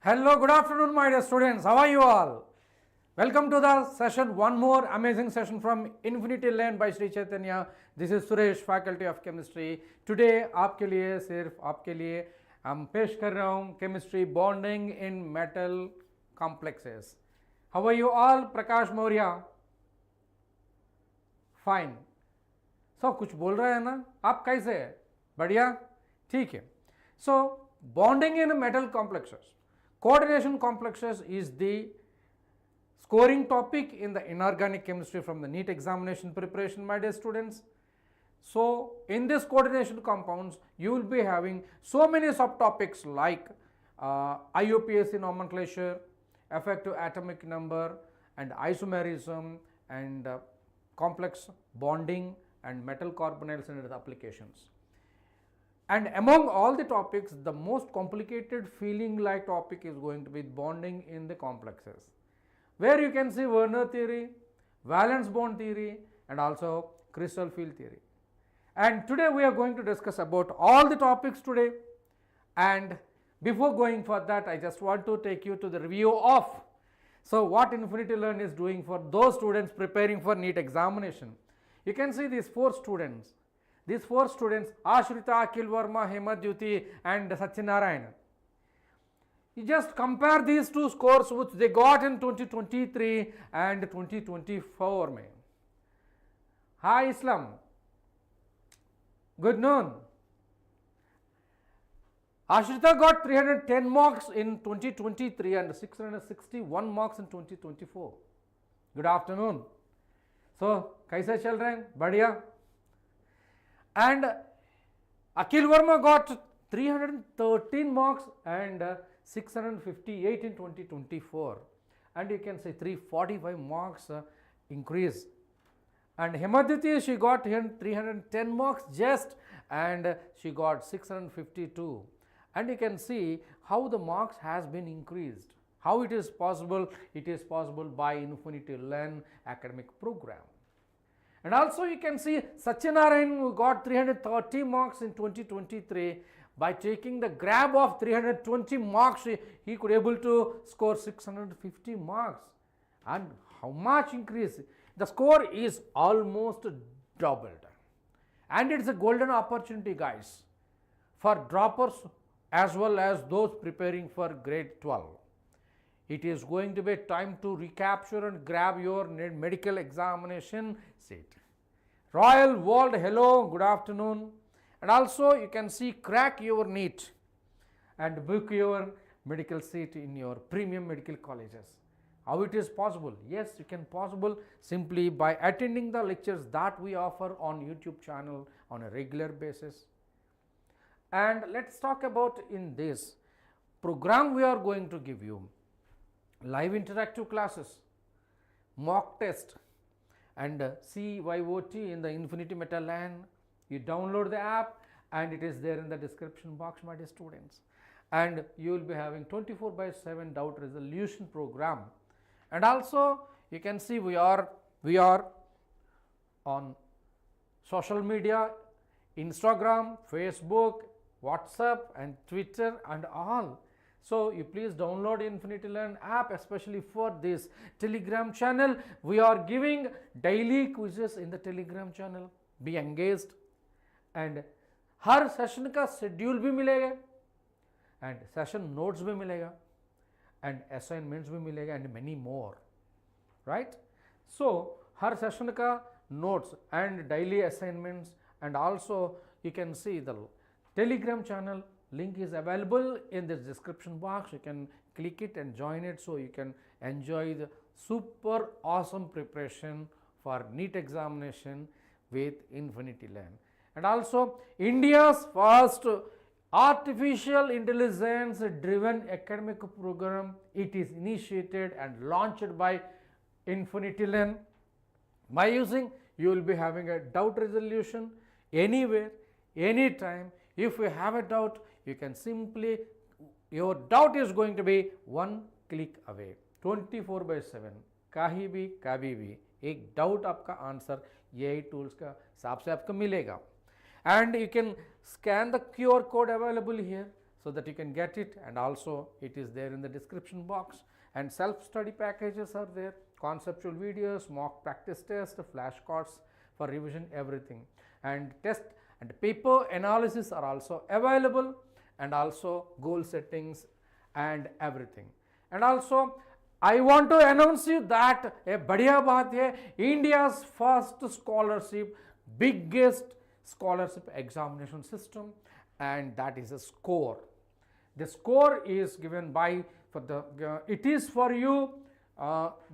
Hello, good afternoon, my dear students. How are you all? Welcome to the session, one more amazing session from InfinityL by Sri Chaitanya. This is Suresh, Faculty of Chemistry. Today, आपके लिए सिर्फ आपके लिए हम पेश कर रहा हूँ chemistry bonding in metal complexes. How are you all? Prakash Maurya. Fine. सब कुछ बोल रहे हैं ना? आप कैसे हैं? बढ़िया? ठीक है. So, bonding in metal complexes. Coordination complexes is the scoring topic in the inorganic chemistry from the NEET examination preparation, my dear students. So, in this coordination compounds, you will be having so many subtopics like IUPAC nomenclature, effective atomic number, and isomerism, and complex bonding, and metal carbonyls and its applications. And among all the topics, the most complicated feeling like topic is going to be bonding in the complexes, where you can see Verners Theory, valence bond theory, and also crystal field theory. And today we are going to discuss about all the topics today. And before going for that, I just want to take you to the review of what InfinityL is doing for those students preparing for NEET examination. You can see these four students. These four students, Ashrita, Akhil Verma, Hemadyuti and Satyanarayan. You just compare these two scores which they got in 2023 and 2024. Mein. Hi Islam. Good noon. Ashrita got 310 marks in 2023 and 661 marks in 2024. Good afternoon. So, kaise chal rahe hain? Badhiya. And Akhil Verma got 313 marks and 658 in 2024, and you can say 345 marks increase. And Hemadyuti, she got 310 marks just, and she got 652, and you can see how the marks has been increased. How it is possible? It is possible by InfinityL academic program. And also you can see Satyanarayan who got 330 marks in 2023. By taking the grab of 320 marks, he could able to score 650 marks. And how much increase? The score is almost doubled. And it's a golden opportunity, guys, for droppers as well as those preparing for grade 12. It is going to be time to recapture and grab your medical examination seat. Royal World, hello, good afternoon. And also you can see crack your NEET and book your medical seat in your premium medical colleges. How it is possible? Yes, you can possible simply by attending the lectures that we offer on YouTube channel on a regular basis. And let's talk about in this program we are going to give you live interactive classes, mock test, and CYOT in the InfinityL. You download the app and it is there in the description box, my dear students. And you will be having 24/7 doubt resolution program. And also you can see we are on social media, Instagram, Facebook, WhatsApp and Twitter and all. So, you please download InfinityL app, especially for this Telegram channel. We are giving daily quizzes in the Telegram channel. Be engaged. And her session का schedule भी मिलेगा and session notes भी मिलेगा and assignments भी मिलेगा and many more, right? So, her session का notes and daily assignments, and also you can see the Telegram channel. Link is available in this description box. You can click it and join it so you can enjoy the super awesome preparation for NEET examination with InfinityL. And also India's first artificial intelligence driven academic program. It is initiated and launched by InfinityL. By using, you will be having a doubt resolution anywhere, anytime. If you have a doubt, you can simply, your doubt is going to be one click away, 24/7, कहीं भी कभी भी एक doubt आपका answer यही tools का हिसाब से आपको मिलेगा. And you can scan the QR code available here. so that you can get it, and also it is there in the description box. And self-study packages are there, conceptual videos, mock practice test, flashcards for revision, everything. And test and paper analysis are also available, and also goal settings and everything. And also I want to announce you that a बढ़िया बात है, India's first scholarship, biggest scholarship examination system, and that is a score. The score is given by it is for you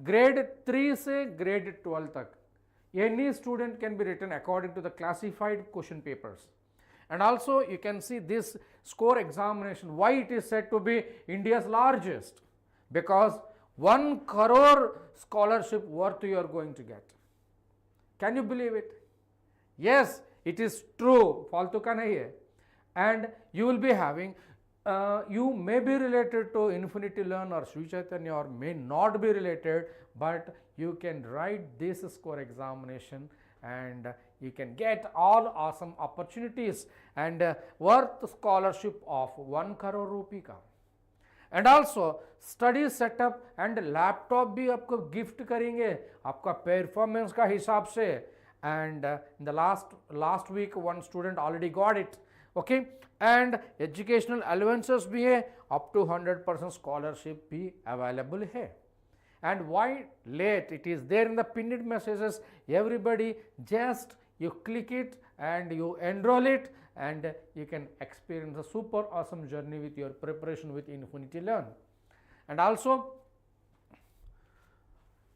grade 3 से grade 12 तक. Any student can be written according to the classified question papers. And also you can see this score examination, why it is said to be India's largest, because 1 crore scholarship worth you are going to get. Can you believe it? Yes, it is true, फालतू का नहीं है. And you will be having you may be related to InfinityL or Sri Chaitanya, or may not be related, but you can write this score examination and you can get all awesome opportunities and worth scholarship of 1 crore rupee का. And also study setup and laptop भी आपको gift करेंगे आपका performance का हिसाब से. And in the last week one student already got it. Okay, and educational allowances भी है, up to 100% scholarship भी available है. And why late? It is there in the pinned messages. Everybody just you click it and you enroll it, and you can experience a super awesome journey with your preparation with InfinityL. And also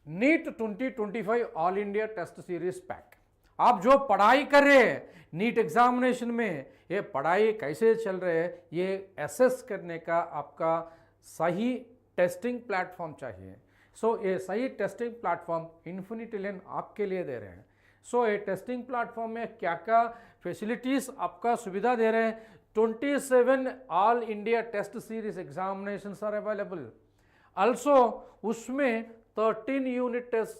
NEET 2025 All India Test Series Pack. आप जो पढ़ाई कर रहे हैं NEET examination में, ये पढ़ाई कैसे चल रहे हैं ये एसेस करने का आपका सही टेस्टिंग प्लेटफॉर्म चाहिए. सो ये सही टेस्टिंग प्लेटफॉर्म InfinityL आपके लिए दे रहे हैं. सो ये टेस्टिंग प्लेटफॉर्म में क्या क्या फैसिलिटीज़ आपका सुविधा दे रहे हैं. 27 all India test series examinations are available. Also उसमें 13 unit test,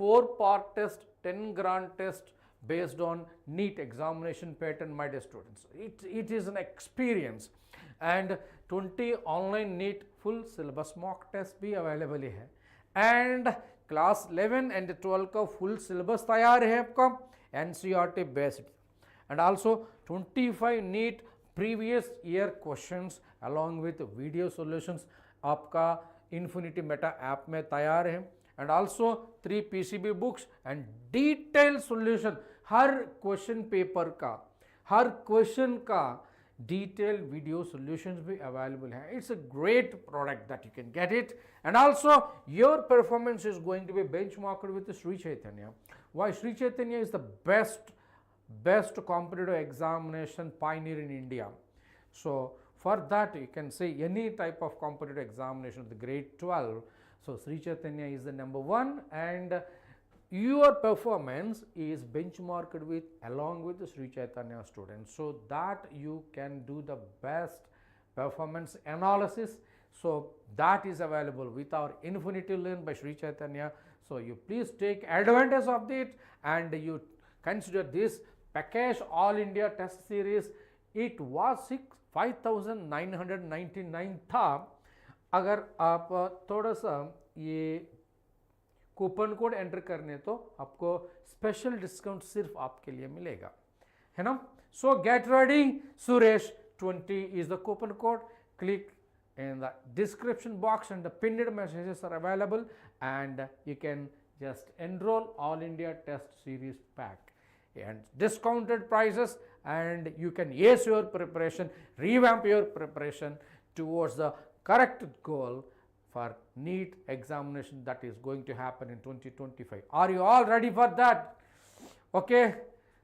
4 part test, 10 grand test based on NEET examination pattern, my dear students. It is an experience. And 20 online NEET full syllabus mock test भी available है. And class 11 and 12 का full syllabus तैयार है आपका NCERT based. And also 25 NEET previous year questions along with video solutions आपका Infinity Meta app में तैयार है. And also 3 PCB books and detailed solution. Her question paper का, हर क्वेश्चन का detailed video solutions भी available है. It's a great product that you can get it. And also your performance is going to be benchmarked with the Sri Chaitanya. Why? Sri Chaitanya is the best competitive examination pioneer in India. So for that you can say any type of competitive examination of the grade 12. So Sri Chaitanya is the number 1, and your performance is benchmarked with along with the Sri Chaitanya students, so that you can do the best performance analysis. So that is available with our InfinityL by Sri Chaitanya. So you please take advantage of it and you consider this package all India test series. It was 5,999 था. अगर आप थोड़ा सा ये coupon code enter करने तो आपको special discount सिर्फ आपके लिए मिलेगा, है ना. सो get ready, Suresh 20 is the coupon code. Click in the description box and the pinned messages are available, and you can just enroll all India test series pack and discounted prices, and you can ace your preparation, revamp your preparation towards the correct goal for NEET examination that is going to happen in 2025. Are you all ready for that? Okay,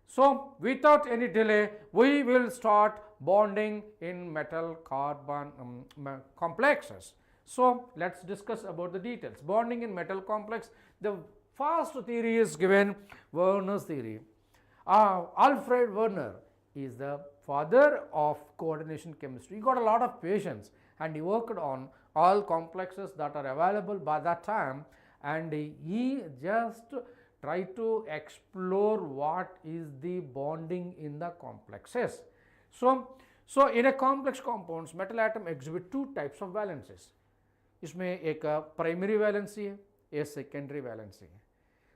so without any delay we will start bonding in metal carbon complexes. So let's discuss about the details. Bonding in metal complex, the first theory is given, Verners Theory. Alfred Werner is the father of coordination chemistry. He got a lot of patience and he worked on all complexes that are available by that time, and he just tried to explore what is the bonding in the complexes. So So in a complex compounds, metal atom exhibit two types of valencies. इसमें एक primary valency है, एक secondary valency है.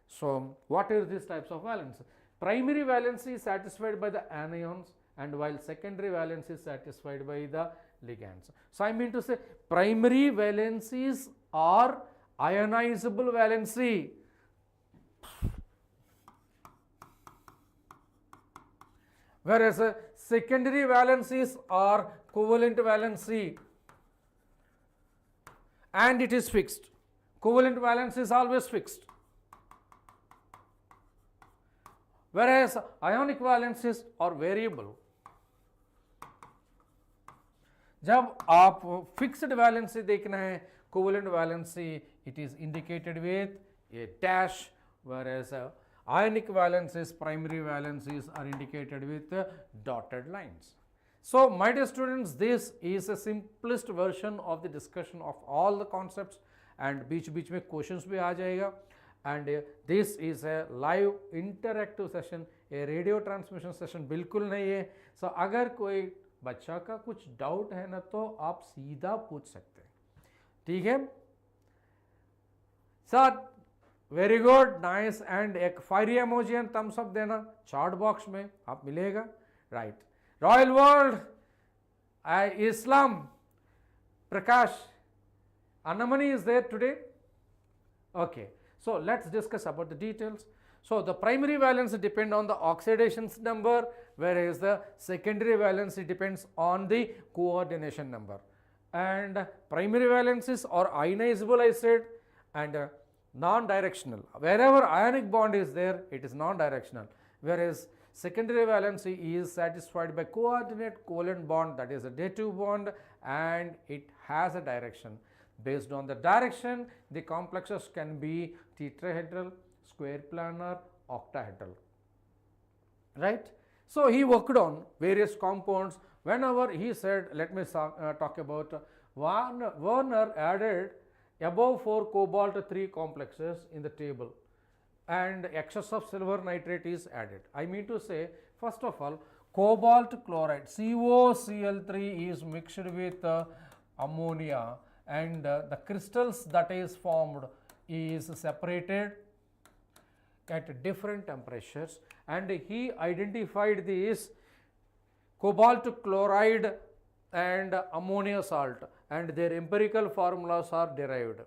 So what is these types of valence? Primary valency is satisfied by the anions, and while secondary valence is satisfied by the ligands. So I mean to say primary valencies are ionizable valency. Whereas secondary valencies are covalent valency, and it is fixed. Covalent valence is always fixed, whereas ionic valencies are variable. जब आप fixed valency देखना है, covalent valency it is indicated with A dash, whereas ionic valencies, primary valencies are indicated with dotted lines. So my dear students, this is a simplest version of the discussion of all the concepts, and बीच बीच में questions भी आ जाएगा, and this is a live interactive session, a radio transmission session बिल्कुल नहीं है. So अगर कोई बच्चा का कुछ डाउट है ना, तो आप सीधा पूछ सकते हैं, ठीक है sir? Very good, nice. And एक fiery emoji and thumbs up देना चार्ट बॉक्स में, आप मिलेगा. Right. Royal world, Islam, Prakash, Anamani is there today. Okay, so let's discuss about the details. So the primary valence depend on the oxidation number, whereas the secondary valence depends on the coordination number. And primary valences are ionizable, I said, and non-directional. Wherever ionic bond is there, it is non-directional, whereas secondary valency is satisfied by coordinate covalent bond, that is a dative bond, and it has a direction. Based on the direction, the complexes can be tetrahedral, square planar, octahedral, right? So he worked on various compounds. Whenever he said, let me talk about Werner added above 4 cobalt 3 complexes in the table, and excess of silver nitrate is added. I mean to say, first of all, cobalt chloride COCl3 is mixed with ammonia, and the crystals that is formed is separated at different temperatures, and he identified these cobalt chloride and ammonia salt, and their empirical formulas are derived.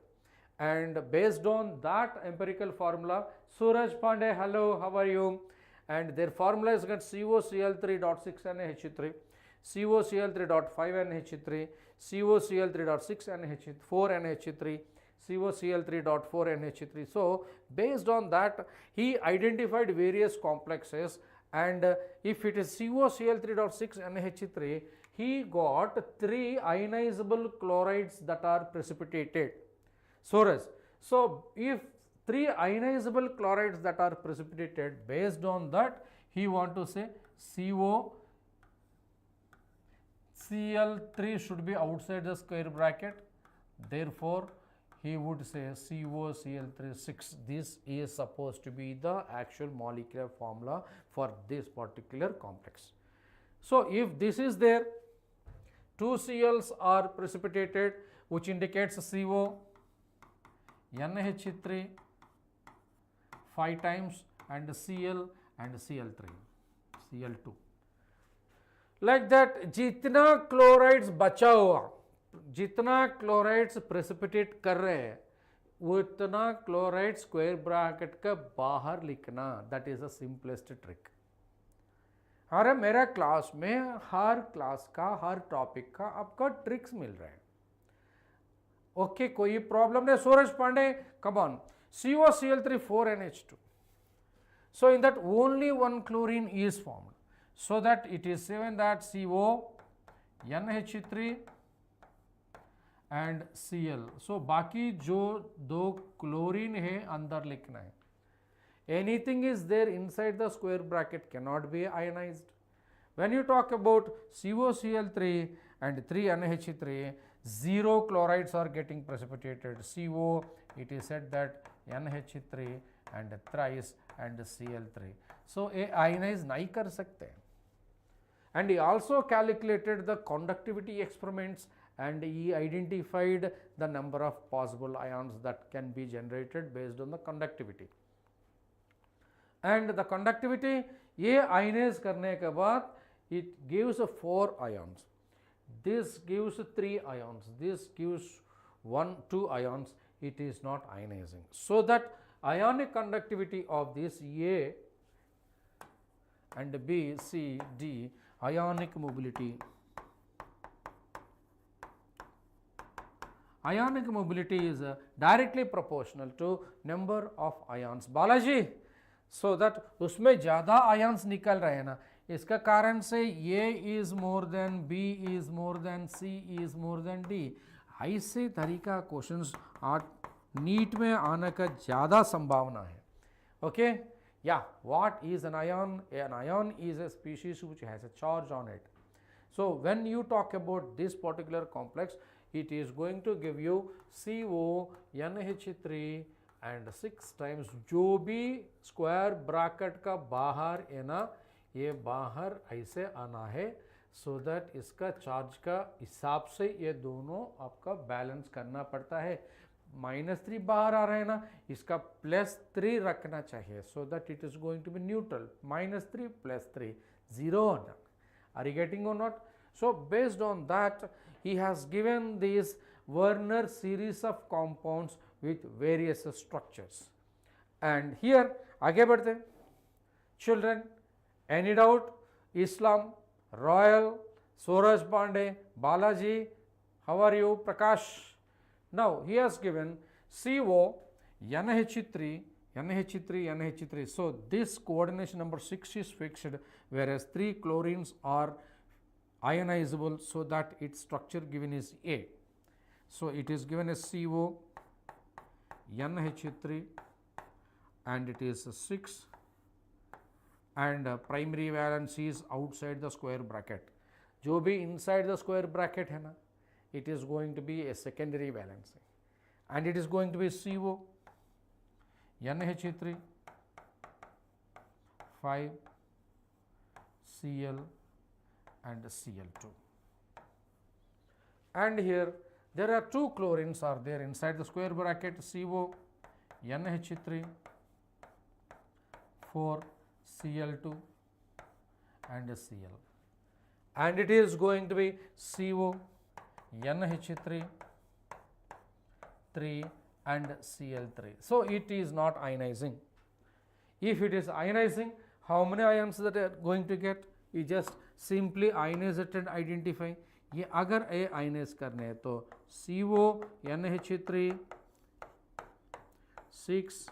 And based on that empirical formula, Suresh Pandey, hello, how are you? And their formula is got COCl3.6NH3, COCl3.5NH3, COCl3.6NH4NH3, COCl3.4NH3. So based on that, he identified various complexes, and if it is COCl3.6NH3, he got 3 ionizable chlorides that are precipitated. So if 3 ionizable chlorides that are precipitated, based on that, he want to say COCl3 should be outside the square bracket, therefore he would say COCl3 This is supposed to be the actual molecular formula for this particular complex. So if this is there, 2 Cls are precipitated, which indicates CO, NH3 5 times, and Cl and Cl3, Cl2. Like that, जितना chlorides बचा हुआ, जितना chlorides precipitate कर रहे हैं, उतना chloride square bracket का बाहर लिखना. That is the simplest trick. अरे मेरा क्लास में हर क्लास का, हर टॉपिक का आपका ट्रिक्स मिल रहे हैं. ओके, कोई प्रॉब्लम नहीं. Suraj Pandey, come on. COCl3 4NH2. So in that only one chlorine is formed, so that it is given that CO, NH3 and Cl. So बाकी जो 2 क्लोरीन है अंदर लिखना है. Anything is there inside the square bracket cannot be ionized. When you talk about COCl3 and 3NH3, 0 chlorides are getting precipitated. CO, it is said that NH3 and thrice and Cl3. So a ionize नहीं कर सकते. and he also calculated the conductivity experiments, and he identified the number of possible ions that can be generated based on the conductivity. And the conductivity ये ionise करने के बाद it gives 4 ions, this gives 3 ions, this gives 2 ions, it is not ionizing. So that ionic conductivity of this A and B, C, D, ionic mobility is directly proportional to number of ions. Balaji, so that उसमें ज़्यादा ions निकल रहे हैं ना, इसका कारण से A is more than B is more than C is more than D. ऐसे तरीका क्वेश्चंस आज नीट में आने का ज़्यादा संभावना है. Okay, yeah, what is an ion? An ion is a species which has a charge on it. So when you talk about this particular complex, it is going to give you CO, NH3 and 6 times जो भी square bracket का बाहर है ना, ये बाहर ऐसे आना है, सो दैट इसका चार्ज का हिसाब से ये दोनों आपका बैलेंस करना पड़ता है. -3 बाहर आ रहा है ना, इसका +3 रखना चाहिए, so that it is going to be neutral. -3 +3 0 होना. Are you getting or not? So based on that, he has given these Verners series of compounds with various structures. And here आगे बढ़ते हैं. Children, any doubt? Islam, Royal, Suraj Pandey, Balaji, how are you? Prakash. Now he has given CO, NH3, NH3, NH3. So this coordination number 6 is fixed, whereas 3 chlorines are ionizable, so that its structure given is A. So it is given as CO, NH3 and it is 6, and primary valence is outside the square bracket. जो भी inside the square bracket है ना, it is going to be a secondary valence, and it is going to be CO, NH3, 5, Cl and Cl2. And here there are 2 chlorines are there inside the square bracket, CO, NH3, 4, Cl2 and Cl, and it is going to be CO, NH3, 3 and Cl3. So it is not ionizing. If it is ionizing, how many ions that are going to get? You just simply ionize it and identify. ये अगर A ionize करने हैं तो CO, NH3, 6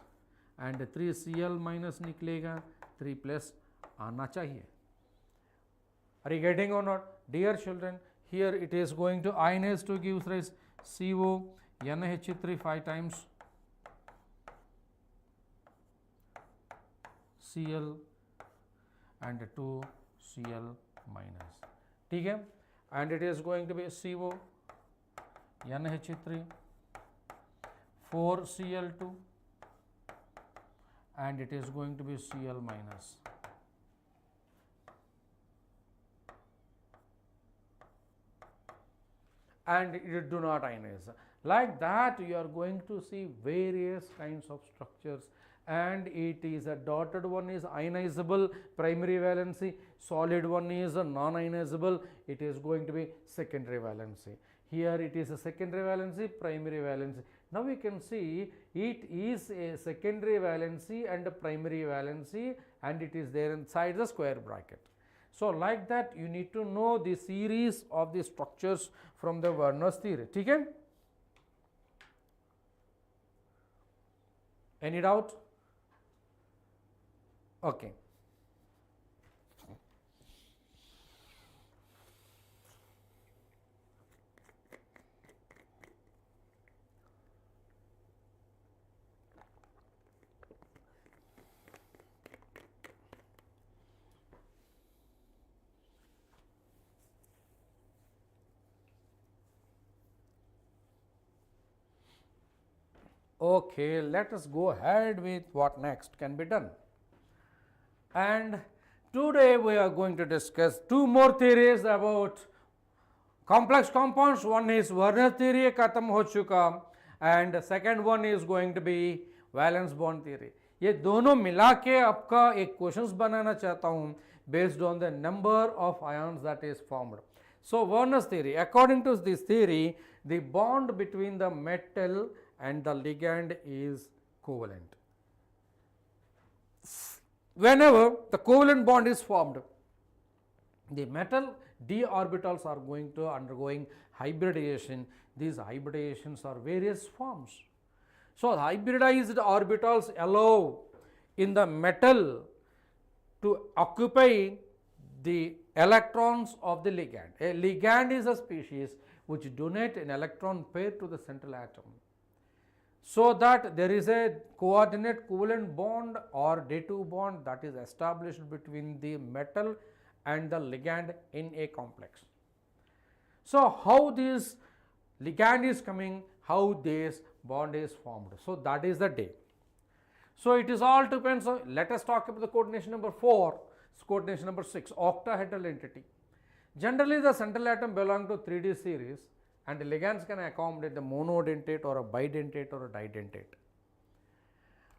and 3 Cl minus निकलेगा, 3 plus आना चाहिए. Are you getting or not? Dear children, here it is going to ionize to give rise CO, NH3 5 times, Cl and 2 Cl minus. ठीक है? And it is going to be CO, NH3, 4 Cl2 and it is going to be Cl minus. And it do not ionize. Like that you are going to see various kinds of structures, and it is a dotted one is ionizable, primary valency, solid one is a non-ionizable, it is going to be secondary valency. Here it is a secondary valency, primary valency. Now we can see it is a secondary valency and a primary valency, and it is there inside the square bracket. So like that you need to know the series of the structures from the Verners theory. ठीक है? Any doubt? Okay. Okay, let us go ahead with what next can be done. And Today we are going to discuss two more theories about complex compounds. One is Verners theory खत्म हो चुका and second one is going to be valence bond theory. ये दोनों मिला के आपका एक questions बनाना चाहता हूँ based on the number of ions that is formed. So Verners theory, according to this theory, the bond between the metal and the ligand is covalent. Whenever the covalent bond is formed, the metal d orbitals are going to undergoing hybridization. These hybridizations are various forms. So hybridized orbitals allow in the metal to occupy the electrons of the ligand. A ligand is a species which donate an electron pair to the central atom, so that there is a coordinate covalent bond or day2 bond that is established between the metal and the ligand in a complex. So how this ligand is coming, how this bond is formed. So that is the day. So it is all depends on, let us talk about the coordination number 4, coordination number 6, octahedral entity. Generally the central atom belong to 3D series and the ligands can accommodate the monodentate or a bidentate or a didentate.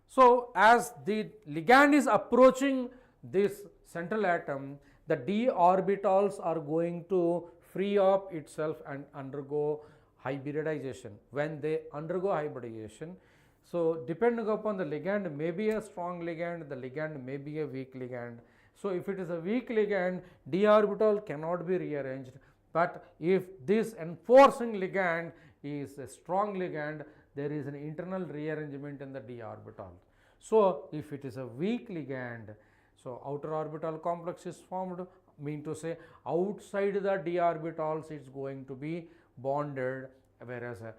So as the ligand is approaching this central atom, the d orbitals are going to free up itself and undergo hybridization. When they undergo hybridization, so depending upon the ligand, may be a strong ligand, the ligand may be a weak ligand. So if it is a weak ligand, d orbital cannot be rearranged, but if this enforcing ligand is a strong ligand, there is an internal rearrangement in the d orbital. So if it is a weak ligand, so outer orbital complex is formed, mean to say outside the d orbitals it is going to be bonded, whereas a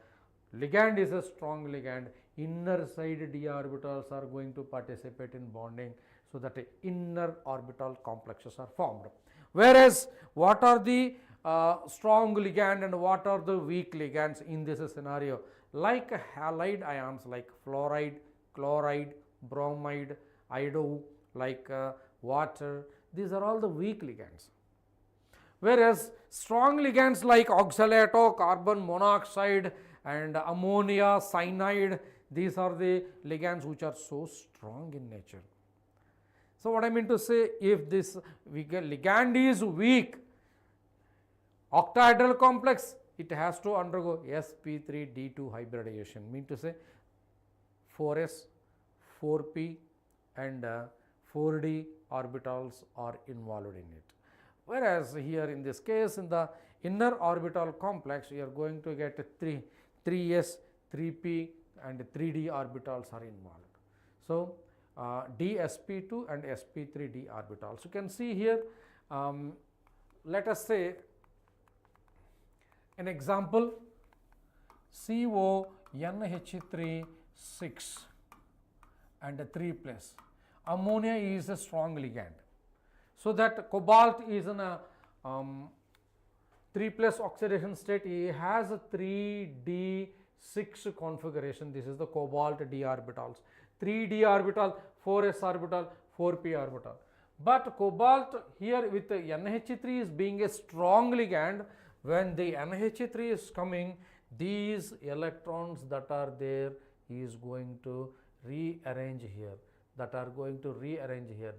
ligand is a strong ligand, inner side d orbitals are going to participate in bonding, so that inner orbital complexes are formed. Whereas what are the strong ligand and what are the weak ligands in this scenario? Like halide ions like fluoride, chloride, bromide, iodo, like water, these are all the weak ligands. Whereas strong ligands like oxalate, carbon monoxide and ammonia, cyanide, these are the ligands which are so strong in nature. So what I mean to say, if this ligand is weak, octahedral complex, it has to undergo sp3d2 hybridization, mean to say 4s, 4p and 4d orbitals are involved in it. Whereas here in this case, in the inner orbital complex, we are going to get 3s, 3p and 3d orbitals are involved. So dsp2 and sp3d orbitals. You can see here, let us say an example, CO NH3 6 and 3 plus. Ammonia is a strong ligand. So that cobalt is in a 3 plus oxidation state, it has a 3d6 configuration. This is the cobalt d orbitals, 3d orbital, 4s orbital, 4p orbital. But cobalt here with the NH3 is being a strong ligand. When the NH3 is coming, these electrons that are there is going to rearrange here,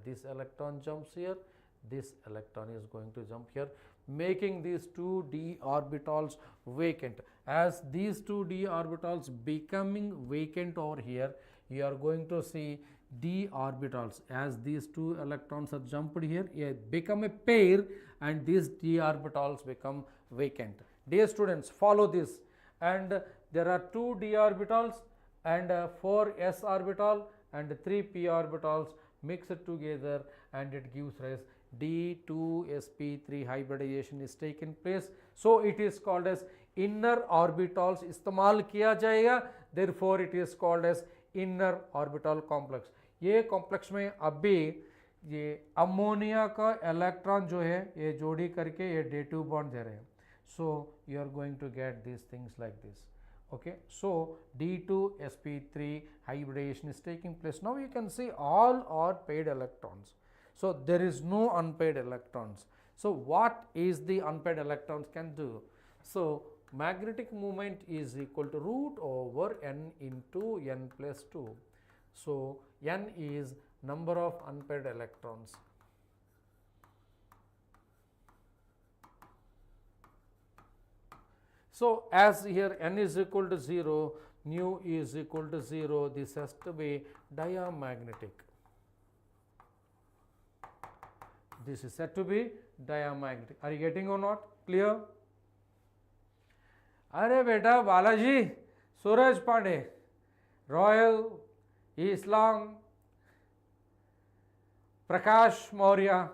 this electron jumps here, this electron is going to jump here, making these two d orbitals vacant. As these two d orbitals becoming vacant over here, you are going to see d orbitals, as these two electrons are jumped here, become a pair and these d orbitals become vacant. Dear students, follow this, and there are two d orbitals and 4s orbital and 3p orbitals mixed together, and it gives rise d2sp3 hybridization is taken place. So it is called as inner orbitals इस्तेमाल किया जाएगा, therefore it is called as inner orbital complex. ये complex में अभी ये ammonia का electron जो है ये जोड़ी करके ये day2 बॉन्ड दे रहे हैं. So you are going to get these things like this. Okay, so d2sp3 hybridization is taking place. Now you can see all are paired electrons. So there is no unpaired electrons. So what is the unpaired electrons can do? So magnetic moment is equal to root over n into n plus 2. So n is number of unpaired electrons. So as here n is equal to 0, nu is equal to 0, this has to be diamagnetic. This is said to be diamagnetic. Are you getting or not? Clear? अरे बेटा बालाजी, सूरज Pandey, royal, इस्लाम, प्रकाश मौर्य,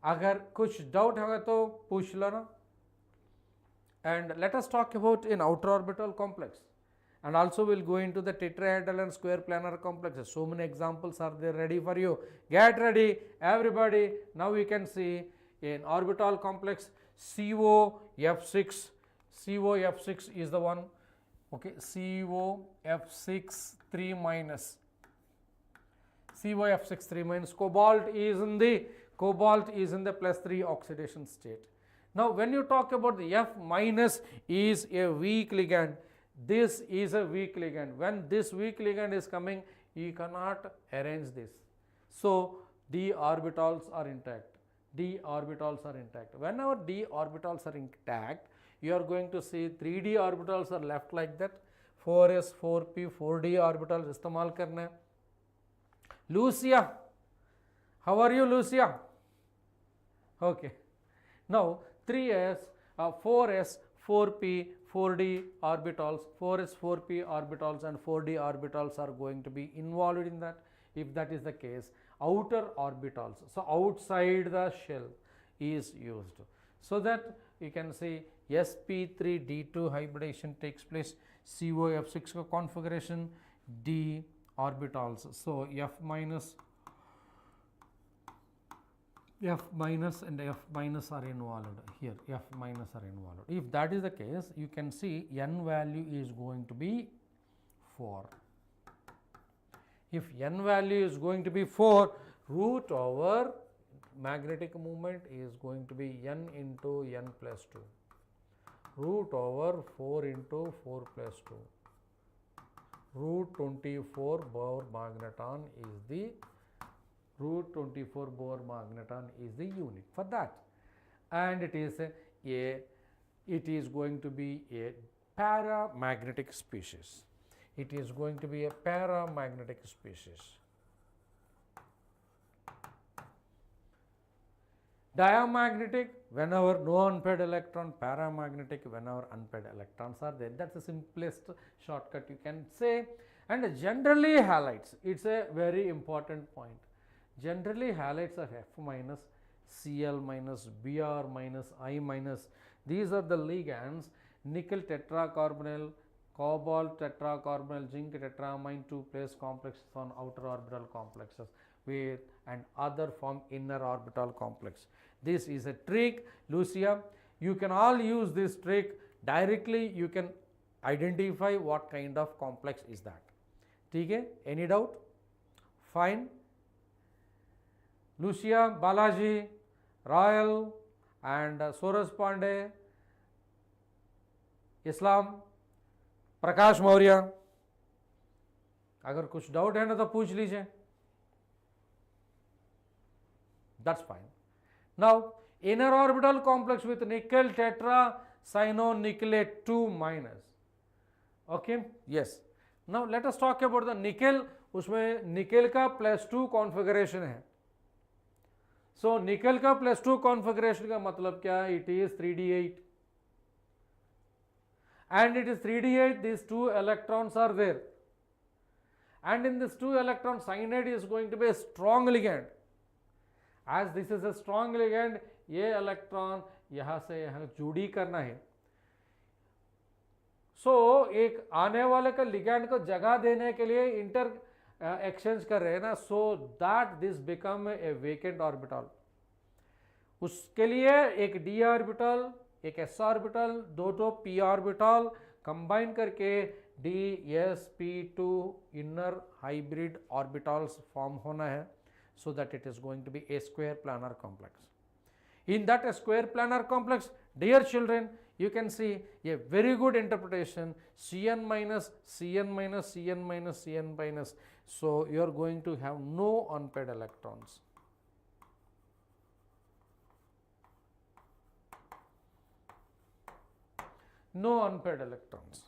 अगर कुछ doubt होगा तो पूछ लो ना. And let us talk about in outer orbital complex, and also we'll go into the tetrahedral and square planar complexes. So many examples are there ready for you. Get ready everybody. Now we can see in orbital complex COF6. COF6 is the one. Okay, COF6 3 minus. COF6 3 minus. Cobalt is in the plus 3 oxidation state. Now when you talk about the F minus is a weak ligand, this is a weak ligand. When this weak ligand is coming, you cannot arrange this. So d orbitals are intact. D orbitals are intact. Whenever d orbitals are intact, you are going to see 3d orbitals are left like that. 4s, 4p, 4d orbitals इस्तेमाल करना है. Lucia, how are you, Lucia? Okay. Now 3s, 4s, 4p, 4d orbitals, 4s, 4p orbitals and 4d orbitals are going to be involved in that. If that is the case, outer orbitals, so outside the shell is used. So that you can see sp3d2 hybridization takes place, COF6 configuration, d orbitals. So F minus and F minus are involved here. F minus are involved. If that is the case, you can see n value is going to be 4. If n value is going to be 4, root over magnetic moment is going to be n into n plus 2. Root over 4 into 4 plus 2. Root 24 Bohr magneton is the root 24 Bohr magneton is the unit for that, and it is going to be a paramagnetic species. It is going to be a paramagnetic species. Diamagnetic whenever no unpaired electron, paramagnetic whenever unpaired electrons are there. That's the simplest shortcut you can say. And generally halides, it's a very important point. Generally halides are F minus, Cl minus, Br minus, I minus. These are the ligands. Nickel tetracarbonyl, cobalt tetracarbonyl, zinc tetramine 2 place complexes on outer orbital complexes with and other form inner orbital complex. This is a trick, Lucia. You can all use this trick directly. You can identify what kind of complex is that. Okay? Any doubt? Fine. Lucia, Balaji, Royal and Suresh Pandey, Islam, प्रकाश मौर्य, अगर कुछ doubt है ना तो पूछ लीजिए. That's fine. Now inner orbital complex with nickel tetra cyanonickelate 2 minus. Okay, yes. Now let us talk about the nickel. उसमें nickel का +2 configuration है. So निकेल का +2 कॉन्फ़िगरेशन का मतलब क्या है? It is 3d8 and it is 3d8. These 2 electrons are there, and in this 2 electron cyanide is going to be a strong ligand. As this is a strong ligand, ये electron यहाँ से यहाँ जुड़ी करना है. So एक आने वाले का लिगैंड को जगह देने के लिए इंटर एक्सचेंज कर रहे हैं ना, so that this become a vacant orbital. उसके लिए एक d ऑर्बिटल, एक s ऑर्बिटल, दो p ऑर्बिटल कंबाइन करके dsp2 inner hybrid orbitals form होना है. so that it is going to be a square planar complex. In that a square planar complex, dear children, you can see a very good interpretation, Cn minus, Cn minus, Cn minus, Cn minus. So you are going to have no unpaired electrons. No unpaired electrons.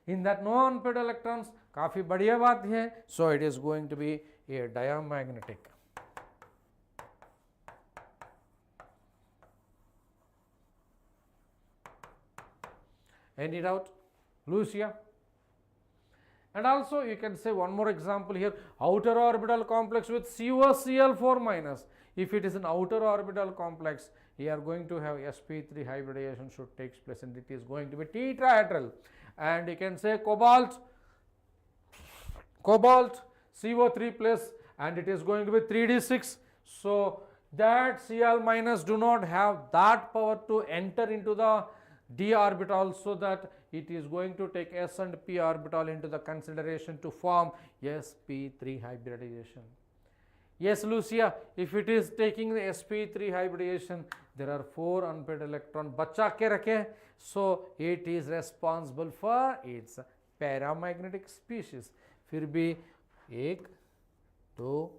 In that no unpaired electrons, काफी बढ़िया बात है. So it is going to be a diamagnetic. Any doubt, Lucia? And also you can say one more example here, outer orbital complex with CuSCl4 minus. If it is an outer orbital complex, you are going to have sp3 hybridization should take place, and it is going to be tetrahedral. And you can say cobalt CO3 plus, and it is going to be 3d6. So that Cl minus do not have that power to enter into the d orbital, so that it is going to take s and p orbital into the consideration to form sp3 hybridization. Yes, Lucia, if it is taking the sp3 hybridization, there are 4 unpaired electron बचा के रखे, so it is responsible for its paramagnetic species. फिर भी 1 2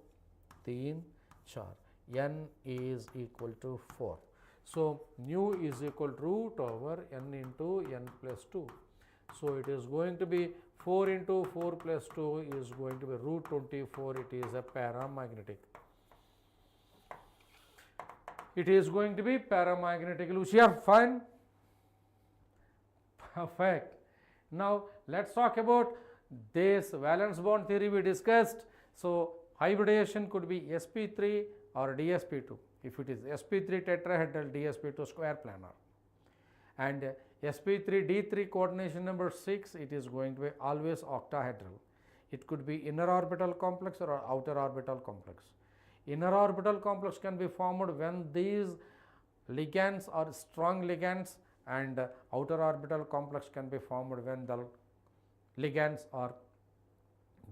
3 4, n is equal to 4. So nu is equal to root over n into n plus 2. So it is going to be 4 into 4 plus 2 is going to be root 24. It is a paramagnetic. It is going to be paramagnetic. Lucia, fine? Perfect. Now let's talk about this valence bond theory we discussed. So hybridization could be sp3 or dsp2. If it is sp3 tetrahedral, dsp2 square planar, and sp3 d3 coordination number 6, it is going to be always octahedral. It could be inner orbital complex or outer orbital complex. Inner orbital complex can be formed when these ligands are strong ligands, and outer orbital complex can be formed when the ligands are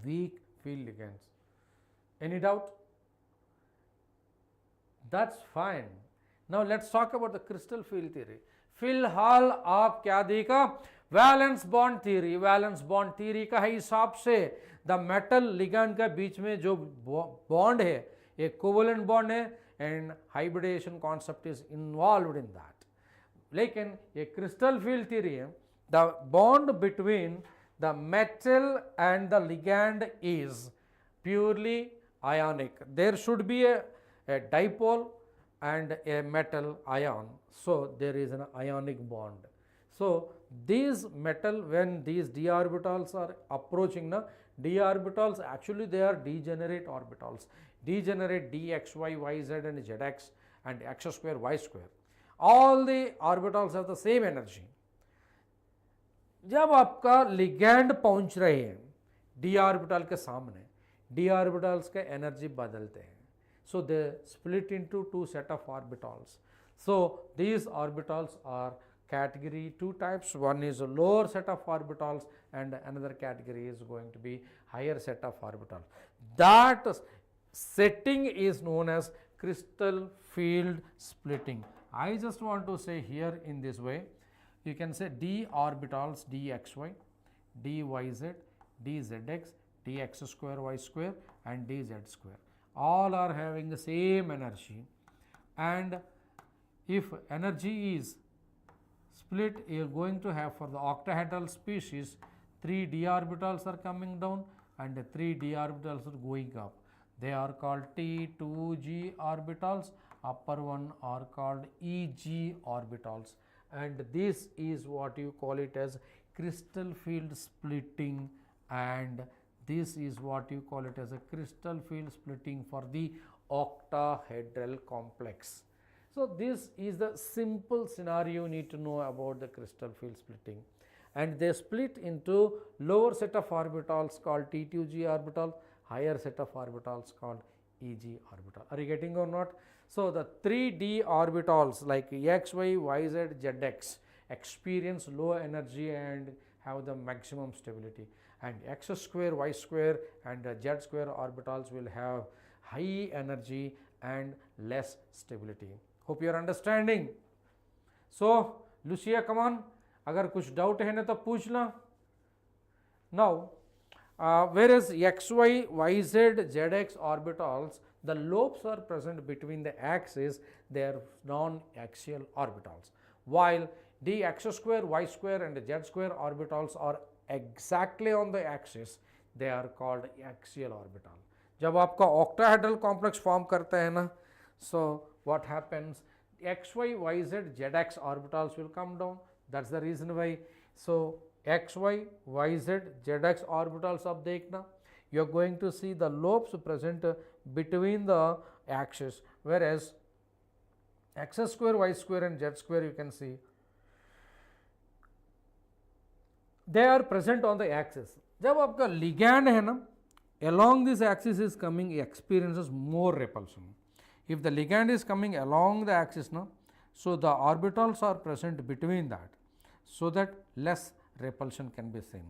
weak field ligands. Any doubt? That's fine. Now let's talk about the crystal field theory. फिलहाल आप क्या देखा? Valence bond theory. Valence bond theory का हिसाब से the metal ligand के बीच में जो बॉन्ड है एक कोवलेंट बॉन्ड है, and hybridisation concept is involved in that. लेकिन ये क्रिस्टल फील्ड थ्योरी है, the bond between the metal and the ligand is purely ionic. There should be a dipole and a metal ion, so there is an ionic bond. So these metal, when these d orbitals are approaching, d orbitals actually they are degenerate orbitals, degenerate dxy, yz and zx and x square y square. All the orbitals have the same energy. जब आपका ligand पहुंच रहे हैं d orbital के सामने, d orbitals का energy बदलते हैं. So they split into 2 set of orbitals. So these orbitals are category 2 types. One is a lower set of orbitals and another category is going to be higher set of orbitals. That setting is known as crystal field splitting. I just want to say here in this way, you can say d orbitals dxy, dyz, dzx, dx square y square and dz square. All are having the same energy, and if energy is split, you are going to have for the octahedral species 3 d orbitals are coming down and 3 d orbitals are going up. They are called T2g orbitals, upper one are called Eg orbitals, and this is what you call it as crystal field splitting, and this is what you call it as a crystal field splitting for the octahedral complex. So this is the simple scenario you need to know about the crystal field splitting, and they split into lower set of orbitals called T2g orbital, higher set of orbitals called Eg orbital. Are you getting or not? So the 3d orbitals like x, y, yz, zx experience low energy and have the maximum stability, and x square, y square and z square orbitals will have high energy and less stability. Hope you are understanding. So Lucia, come on, अगर कुछ doubt है ना तो पूछ ला. Now whereas xy, yz, zx orbitals, the lobes are present between the axes, they are non-axial orbitals, while the x square, y square and z square orbitals are exactly on the axis, they are called axial orbital. जब आपका octahedral complex form करता है ना, so what happens, xy, yz, zx orbitals will come down. That's the reason why. So xy, yz, zx orbitals अब देखना, you are going to see the lobes present between the axes, whereas x square, y square and z square you can see they are present on the axis. जब आपका ligand है ना, along this axis is coming, experiences more repulsion. If the ligand is coming along the axis now, so the orbitals are present between that, so that less repulsion can be seen,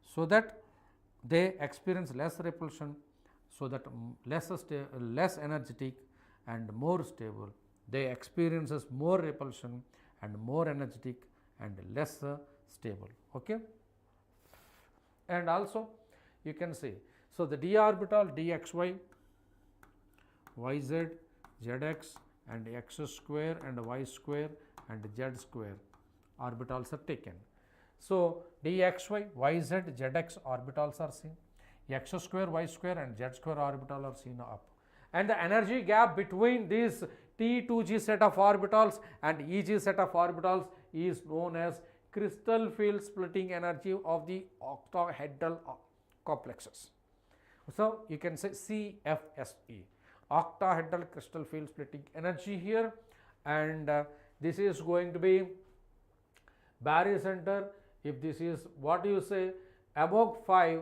so that they experience less repulsion, so that less energetic and more stable. They experiences more repulsion and more energetic and less stable. Okay. And also you can see, so the d orbital dxy, yz, zx and x square and y square and z square orbitals are taken. So dxy, yz, zx orbitals are seen, x square, y square and z square orbital are seen up, and the energy gap between these T2g set of orbitals and EG set of orbitals is known as crystal field splitting energy of the octahedral complexes. So you can say CFSE, octahedral crystal field splitting energy here, and this is going to be barycenter. If this is what you say above 5,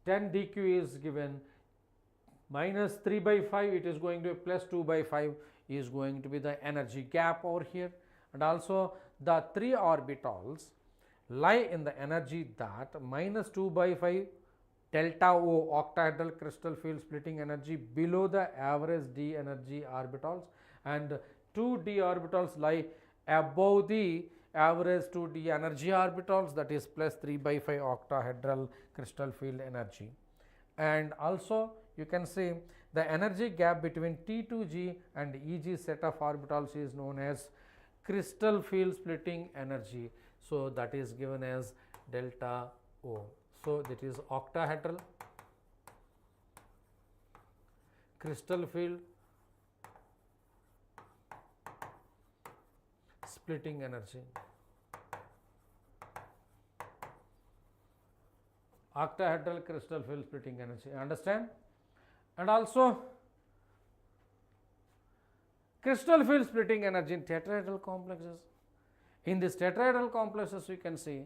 10 dq is given, minus 3 by 5 it is going to be plus 2 by 5 is going to be the energy gap over here, and also the 3 orbitals lie in the energy that minus 2 by 5 delta O, octahedral crystal field splitting energy, below the average d energy orbitals, and 2 d orbitals lie above the average 2 d energy orbitals, that is plus 3 by 5 octahedral crystal field energy. And also you can see the energy gap between T2g and EG set of orbitals is known as crystal field splitting energy. So that is given as delta O. So that is octahedral crystal field splitting energy, octahedral crystal field splitting energy, understand? And also crystal field splitting energy in tetrahedral complexes. In this tetrahedral complexes you can see,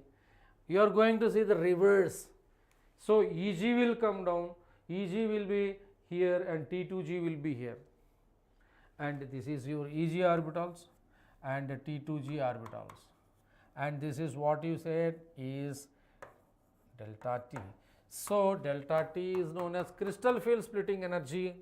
you are going to see the reverse. So EG will come down, EG will be here and T2g will be here, and this is your EG orbitals and T2g orbitals, and this is what you said is delta T. So delta T is known as crystal field splitting energy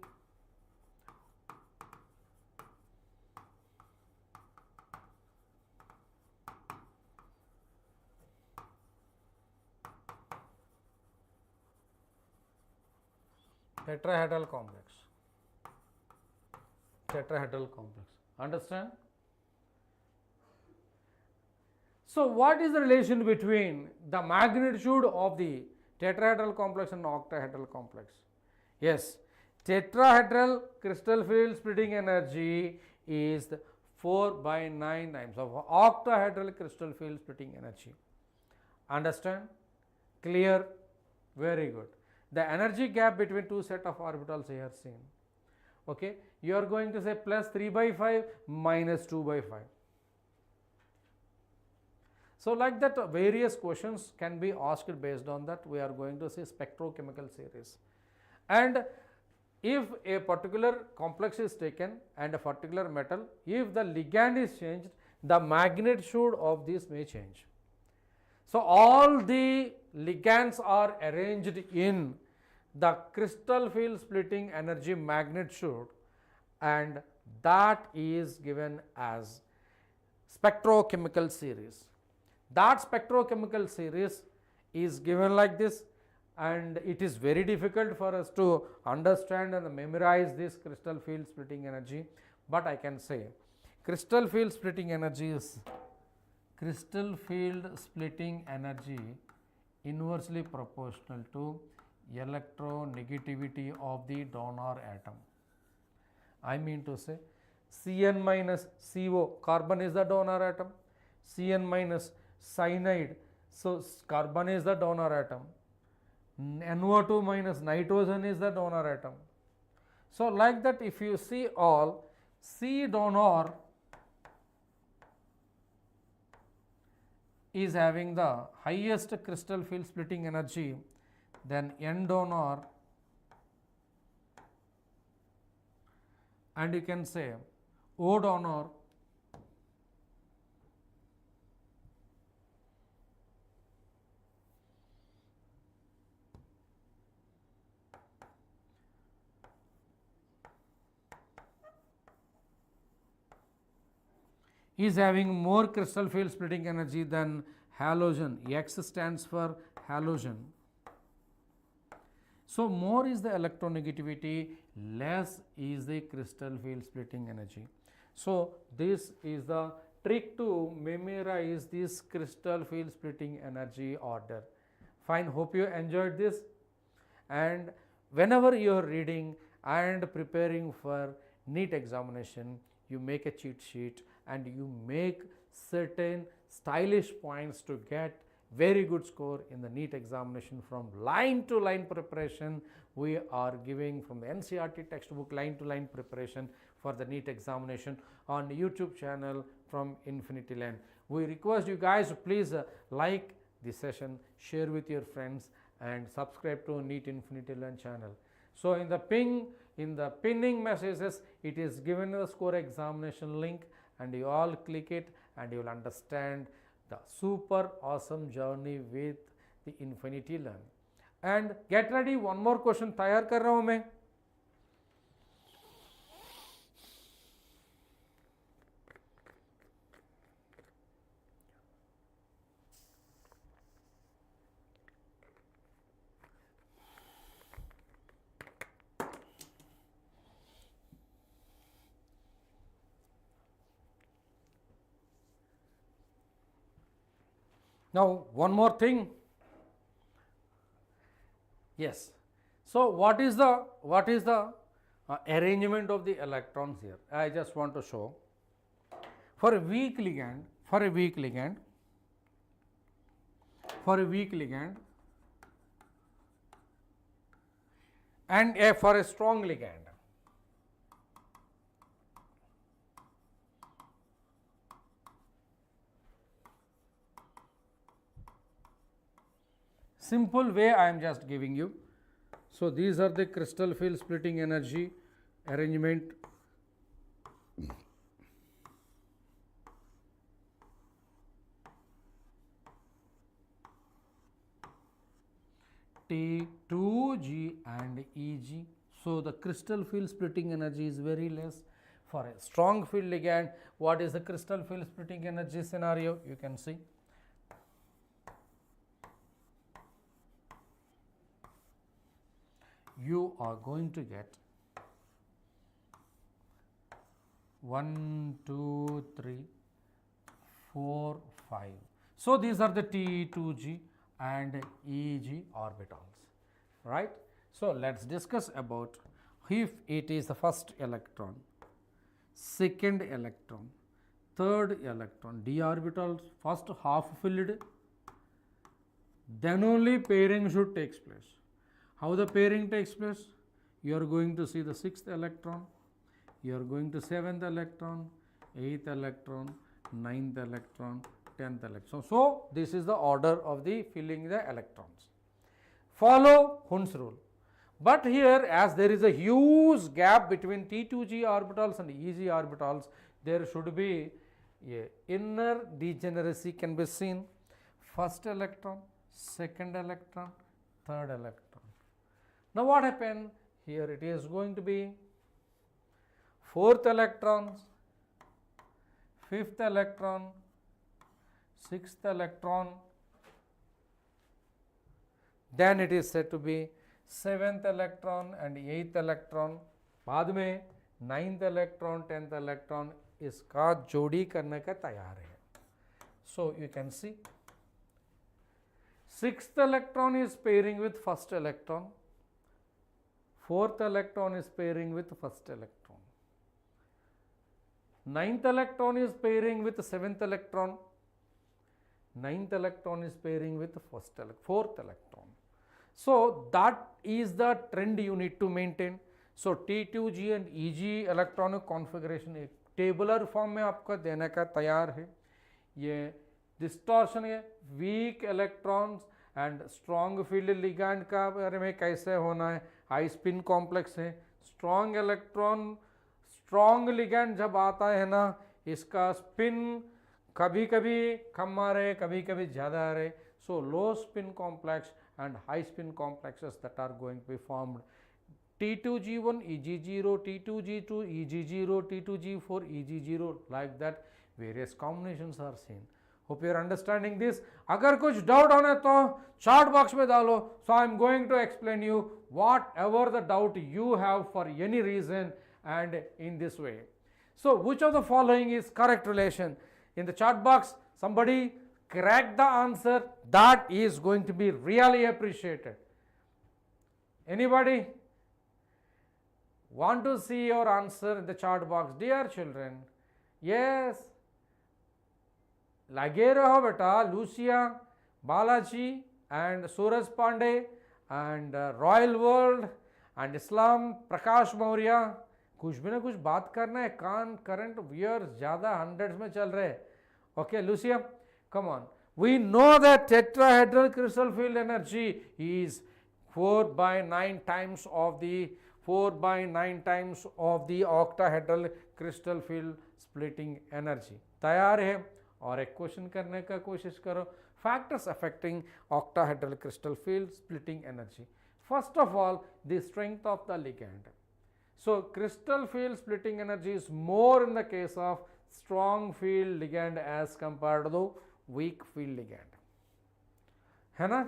tetrahedral complex, understand? So what is the relation between the magnitude of the tetrahedral complex and octahedral complex? Yes, tetrahedral crystal field splitting energy is 4 by 9 times of octahedral crystal field splitting energy. Understand? Clear? Very good. The energy gap between two set of orbitals here seen. Okay, you are going to say plus 3 by 5 minus 2 by 5. So like that various questions can be asked based on that. We are going to see spectrochemical series, and if a particular complex is taken and a particular metal, if the ligand is changed, the magnitude of this may change. So all the ligands are arranged in the crystal field splitting energy magnitude, and that is given as spectrochemical series. That spectrochemical series is given like this, and it is very difficult for us to understand and memorize this crystal field splitting energy, but I can say crystal field splitting energy is inversely proportional to electronegativity of the donor atom. I mean to say Cn minus CO, carbon is the donor atom, Cn minus cyanide, so carbon is the donor atom, NO2 minus nitrogen is the donor atom. So like that, if you see all, C donor is having the highest crystal field splitting energy, then N donor, and you can say O donor is having more crystal field splitting energy than halogen. X stands for halogen. So more is the electronegativity, less is the crystal field splitting energy. So this is the trick to memorize this crystal field splitting energy order. Fine, hope you enjoyed this, and whenever you are reading and preparing for NEET examination, you make a cheat sheet and you make certain stylish points to get very good score in the NEET examination. From line to line preparation we are giving from the NCERT textbook, line to line preparation for the NEET examination on the YouTube channel from InfinityL. We request you guys to please like the session, share with your friends, and subscribe to NEET InfinityL channel. So in the pinning messages, it is given the score examination link, and you all click it and you will understand the super awesome journey with the InfinityL. And get ready, one more question तैयार कर रहा हूँ मैं. Now one more thing. Yes. So what is the arrangement of the electrons here? I just want to show. For a weak ligand, and for a strong ligand. Simple way I am just giving you. So these are the crystal field splitting energy arrangement. T2G and EG. So the crystal field splitting energy is very less. For a strong field ligand, what is the crystal field splitting energy scenario? You can see. You are going to get 1, 2, 3, 4, 5. So these are the T2G and EG orbitals, right? So let's discuss about if it is the first electron, second electron, third electron, d orbitals, first half filled, then only pairing should take place. How the pairing takes place? You are going to see the 6th electron, you are going to 7th electron, 8th electron, 9th electron, 10th electron. So this is the order of the filling the electrons. Follow Hund's rule. But here, as there is a huge gap between T2G orbitals and EG orbitals, there should be a inner degeneracy can be seen. First electron, second electron, third electron. Now what happened? Here it is going to be 4th electron, 5th electron, 6th electron, then it is said to be 7th electron and 8th electron, बाद में 9th electron, 10th electron इसका जोड़ी करने का तैयार है. So you can see 6th electron is pairing with 1st electron, 4th electron is pairing with 1st electron, 9th electron is pairing with 7th electron, 9th electron is pairing with 4th electron. So that is the trend you need to maintain. So T2G and EG electronic configuration एक tabular form में आपका देने का तैयार है. ये distortion है, weak electrons and strong field ligand का बारे में कैसे होना है. हाई स्पिन कॉम्प्लेक्स है, स्ट्रॉन्ग इलेक्ट्रॉन स्ट्रॉन्ग लिगैंड जब आता है ना, इसका स्पिन कभी कभी कम आ रहे, कभी कभी ज़्यादा आ रहे. So low spin complex and high spin complexes that are going to be formed. T2G1 EG0, T2G2 EG0, T2G4 EG0, like that various combinations are seen. Hope you are understanding this. अगर कुछ doubt होने तो chat box में डालो. So I am going to explain you whatever the doubt you have for any reason and in this way. So which of the following is correct relation? In the chat box somebody correct the answer, that is going to be really appreciated. Anybody want to see your answer in the chat box? Dear children, yes, लगे रहो बेटा. Lucia, Balaji and Suraj Pandey and Royal World and Islam Prakash Maurya, कुछ भी ना कुछ बात करना है. कान करंट व्यूअर्स ज़्यादा हंड्रेड्स में चल रहे. Okay Lucia, come on. We know that tetrahedral crystal field energy is 4 by 9 times of the octahedral crystal field splitting energy. तैयार है? और एक क्वेश्चन करने का कोशिश करो. Factors affecting octahedral crystal field splitting energy. First of all, the strength of the ligand. So crystal field splitting energy is more in the case of strong field ligand as compared to the weak field ligand, है ना.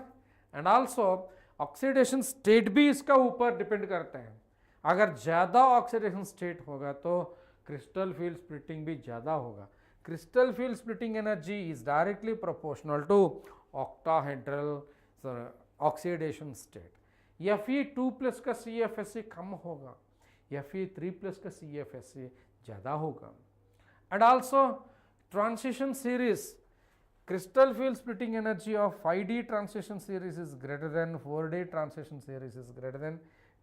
And also oxidation state भी इसका ऊपर depend करते हैं. अगर ज़्यादा oxidation state होगा तो क्रिस्टल फील्ड स्प्लिटिंग भी ज़्यादा होगा. Crystal field splitting energy is directly proportional to octahedral oxidation state. Fe2+ का CFSE कम होगा, Fe3+ का CFSE ज़्यादा होगा. And also transition series, crystal field splitting energy of 5D transition series is greater than 4D transition series is greater than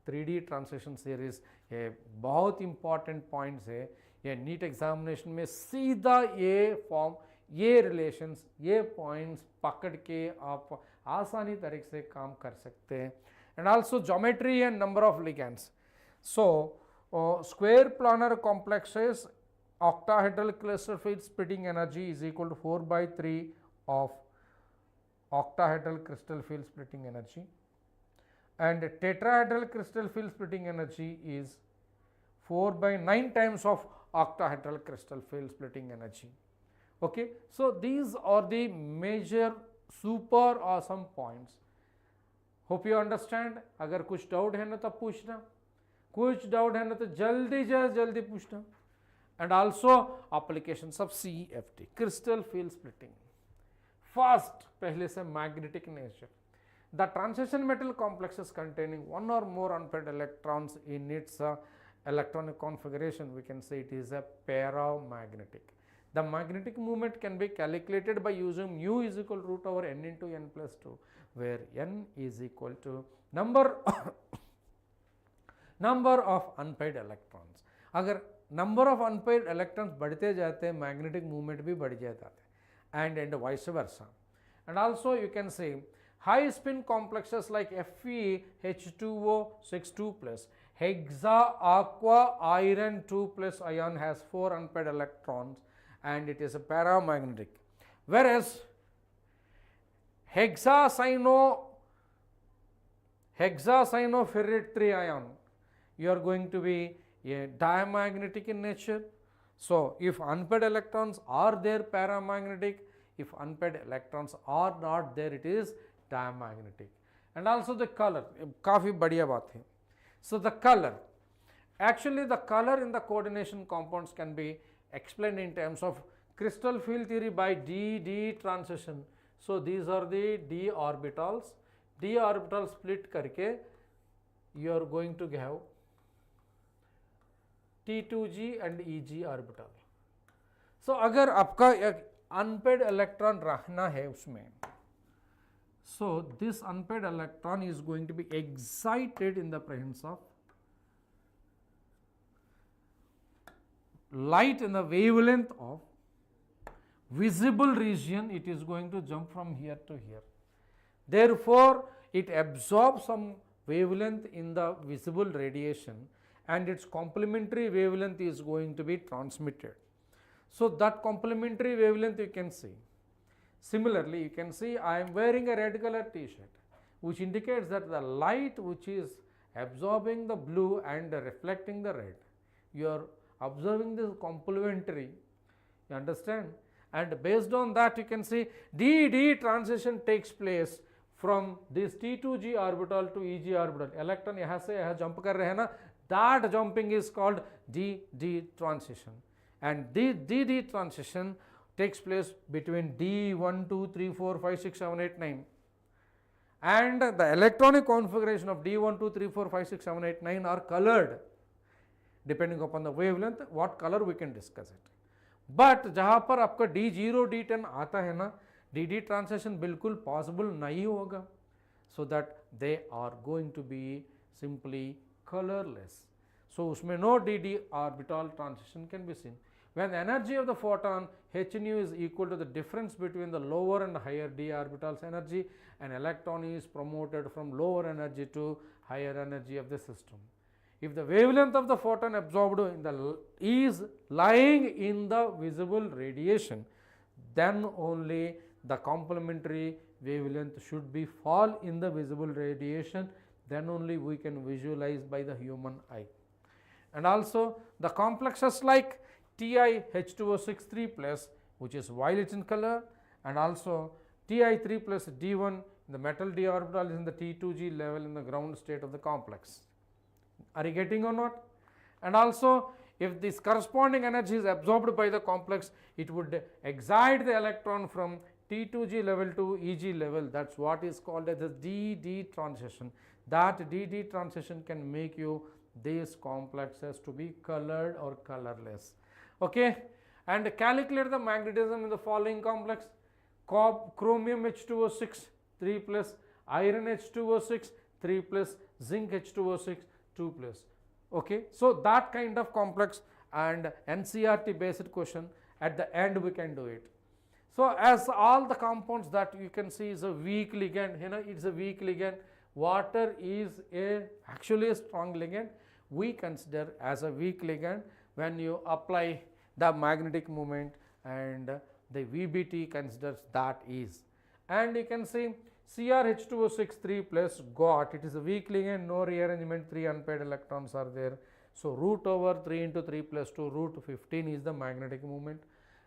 3D transition series. ये बहुत important points है. ये NEET examination में सीधा ये फॉर्म, ये रिलेशंस, ये पॉइंट्स पकड़ के आप आसानी तरीके से काम कर सकते हैं. And also geometry and number of ligands. So square planar complexes octahedral crystal field splitting energy is equal to 4 by 3 of octahedral crystal field splitting energy, and tetrahedral crystal field splitting energy is 4 by 9 times of octahedral crystal field splitting energy. Okay, so these are the major super awesome points. Hope you understand. अगर कुछ doubt है ना तो पूछना, कुछ doubt है ना तो जल्दी पूछना. And also applications of CFT, crystal field splitting. First, पहले से magnetic nature. The transition metal complexes containing one or more unpaired electrons in its electronic configuration, we can say it is a paramagnetic. The magnetic moment can be calculated by using mu is equal to root over n into n plus 2, where n is equal to number of unpaired electrons. अगर number of unpaired electrons बढ़ते जाते हैं, magnetic movement भी बढ़ जाता है, and vice versa. And also you can say high spin complexes like Fe(H2O)6 hexa aqua iron 2+ ion has 4 unpaired electrons and it is a paramagnetic, whereas hexacyanoferrate 3 ion, you are going to be a diamagnetic in nature. So if unpaired electrons are there, paramagnetic. If unpaired electrons are not there, it is diamagnetic. And also the color, काफी बढ़िया बात है. So the color, actually the color in the coordination compounds can be explained in terms of crystal field theory by d-d transition. So these are the d orbitals. D orbital split करके you are going to have T2g and Eg orbital. So अगर आपका एक unpaired electron रखना है उसमें, so this unpaired electron is going to be excited in the presence of light in the wavelength of visible region. It is going to jump from here to here. Therefore, it absorbs some wavelength in the visible radiation and its complementary wavelength is going to be transmitted. So that complementary wavelength you can see. Similarly, you can see I am wearing a red color t-shirt, which indicates that the light which is absorbing the blue and reflecting the red, you are observing this complementary, you understand? And based on that you can see d-d transition takes place from this T2g orbital to Eg orbital. Electron यहाँ से यहाँ jump कर रहे हैं ना, that jumping is called d-d transition. And d-d transition takes place between d1, 2, 3, 4, 5, 6, 7, 8, 9. And the electronic configuration of d1, 2, 3, 4, 5, 6, 7, 8, 9 are colored depending upon the wavelength. What color we can discuss it. But जहाँ पर आपका d0, d10 आता है ना, dd transition बिल्कुल possible नहीं होगा. So that they are going to be simply colorless. So उसमें no dd orbital transition can be seen. When the energy of the photon h nu is equal to the difference between the lower and higher d orbital's energy, an electron is promoted from lower energy to higher energy of the system. If the wavelength of the photon absorbed in the is lying in the visible radiation, then only the complementary wavelength should be fall in the visible radiation, then only we can visualize by the human eye. And also the complexes like TiH2O6 3 plus, which is violet in color, and also Ti3 plus D1, the metal d orbital is in the T2g level in the ground state of the complex. Are you getting or not? And also if this corresponding energy is absorbed by the complex, it would excite the electron from T2g level to Eg level. That's what is called as the d-d transition. That d-d transition can make you these complexes to be colored or colorless. Okay, and calculate the magnetism in the following complex: chromium H2O6 3 plus, iron H2O6 3 plus, zinc H2O6 2 plus. Okay, so that kind of complex and NCERT based question, at the end we can do it. So as all the compounds that you can see is a weak ligand, you know, it's a weak ligand. Water is actually a strong ligand. We consider as a weak ligand when you apply the magnetic moment, and the VBT considers that is. And you can see CrH2O6 3 plus got, it is a weak ligand, no rearrangement, 3 unpaired electrons are there. So root over 3 into 3 plus 2, root 15 is the magnetic moment.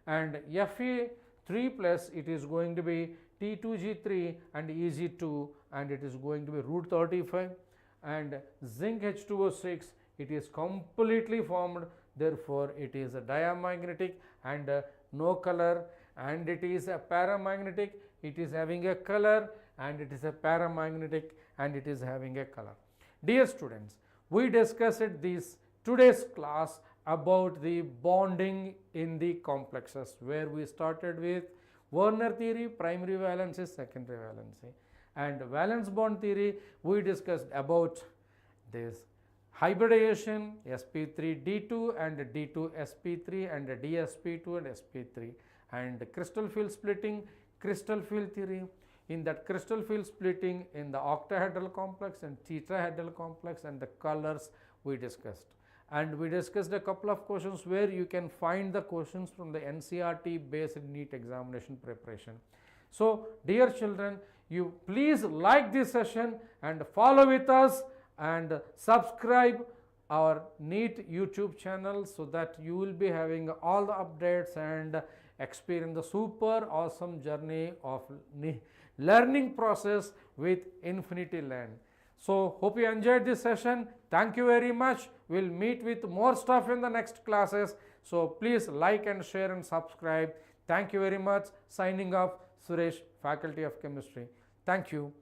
And Fe3 plus, it is going to be T2G3 and Eg2, and it is going to be root 35. And zinc H2O6, it is completely formed, therefore it is a diamagnetic and no color, and it is a paramagnetic, it is having a color, and it is a paramagnetic and it is having a color. Dear students, we discussed this today's class about the bonding in the complexes, where we started with Verners Theory, primary valency, secondary valency, and valence bond theory. We discussed about this hybridization, sp3d2 and d2sp3 and dsp2 and sp3, and crystal field splitting, crystal field theory. In that crystal field splitting in the octahedral complex and tetrahedral complex, and the colors we discussed. And we discussed a couple of questions where you can find the questions from the NCERT based NEET examination preparation. So dear children, you please like this session and follow with us and subscribe our NEET YouTube channel, so that you will be having all the updates and experience the super awesome journey of learning process with InfinityL. So hope you enjoyed this session. Thank you very much. We'll meet with more stuff in the next classes. So please like and share and subscribe. Thank you very much. Signing off, Suresh, Faculty of Chemistry. Thank you.